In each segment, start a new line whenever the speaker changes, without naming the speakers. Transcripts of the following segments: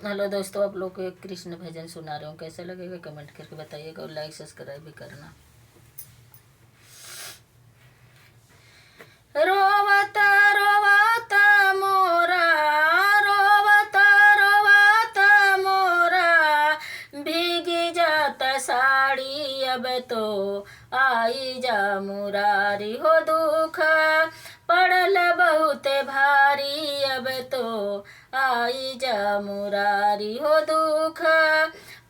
Hello दोस्तों, आप लोग को एक कृष्ण भजन सुना रहे हूँ। कैसा लगेगा कमेंट करके बताइएगा और लाइक सब्सक्राइब भी करना। रोवता रोवता मोरा, रोवता रोवता मोरा, भीगी जाता साड़ी अब तो आई जा मुरारी हो। दुख पड़ल बहुत भारी अब तो आई जा मुरारी हो। दुख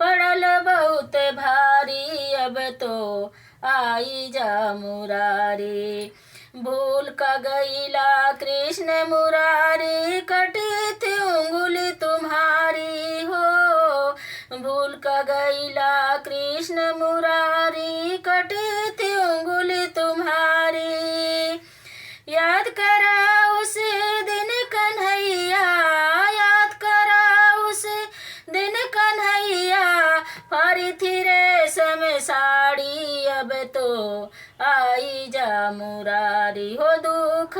पड़ल बहुत भारी अब तो आई जा मुरारी। भूल का गईला कृष्ण मुरारी, कटी थी उंगली तुम्हारी हो। भूल का गईला कृष्ण मुरारी, कटी थी उंगली तुम्हारी। याद करा उस दिन कन्हैया, याद करा उस दिन कन्हैया, फारी थी रेशम साड़ी अब तो आई जा मुरारी हो। दुख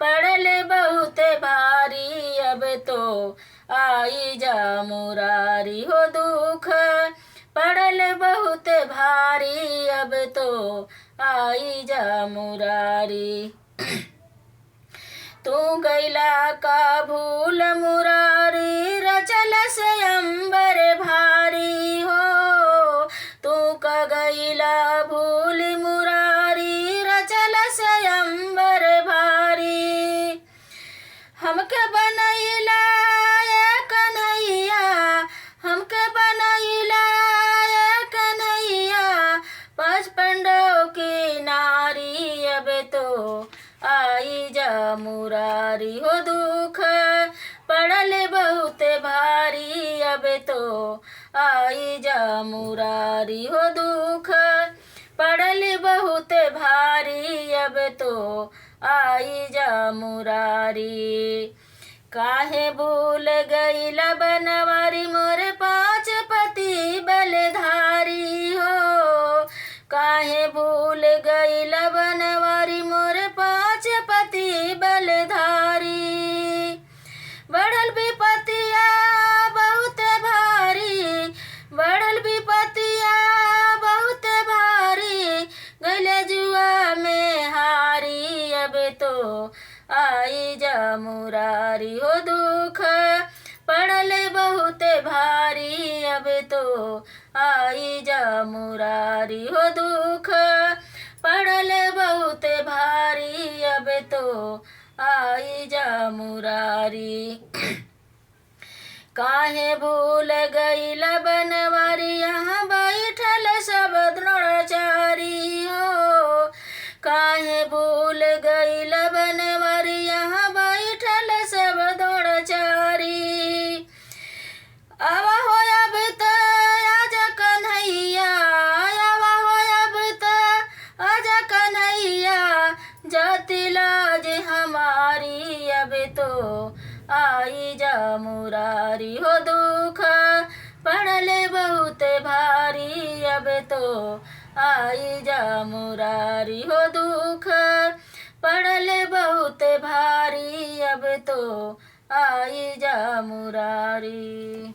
पड़ल बहुत भारी अब तो आई जा मुरारी हो। दुख पड़ल बहुत भारी अब तो आई जा मुरारी। तू गैला का भूल मुरारी, रचल से अंबर भारी हो। तू का गैला भूल मुरारी, रचल से अंबर भारी। हमके बनैला ये कन्हैया, हमके बनैला ये कन्हैया, पाँच पांडव की नारी अब तो आई जा मुरारी हो। दुख पड़ल बहुत भारी अब तो आई जा मुरारी हो। दुख पड़ल बहुत भारी अब तो आई जा मुरारी। काहे भूल गईला बनवारी मोर पाँच पति बलधारी हो। काहे भूल गईला बनवारी मोर पाँच पति बलधारी। बढ़ल विपतिया बहुत भारी, बढ़ल विपतिया बहुत भारी, गले जुआ में हारी अब तो आई जा मुरारी हो। दुख पड़ल बहुत भारी अब तो आई जा मुरारी हो। दुख पड़ल बहुत भारी अब तो आई जा मुरारी। काहे भूल गईला बनवारी, यहाँ बैठल सब द्रोणाचारी हो। काहे भूल गईला बनवारी, यहाँ बैठल सब द्रोणाचारी। आवा हो अब त आजा कन्हैया, आवा हो अब त आजा कन्हैया, जाति लाज हमारी अब तो आई जा मुरारी हो। दुख पड़ल बहुत भारी अब तो आई जा मुरारी हो। दुख पड़ल बहुत भारी अब तो आई जा मुरारी।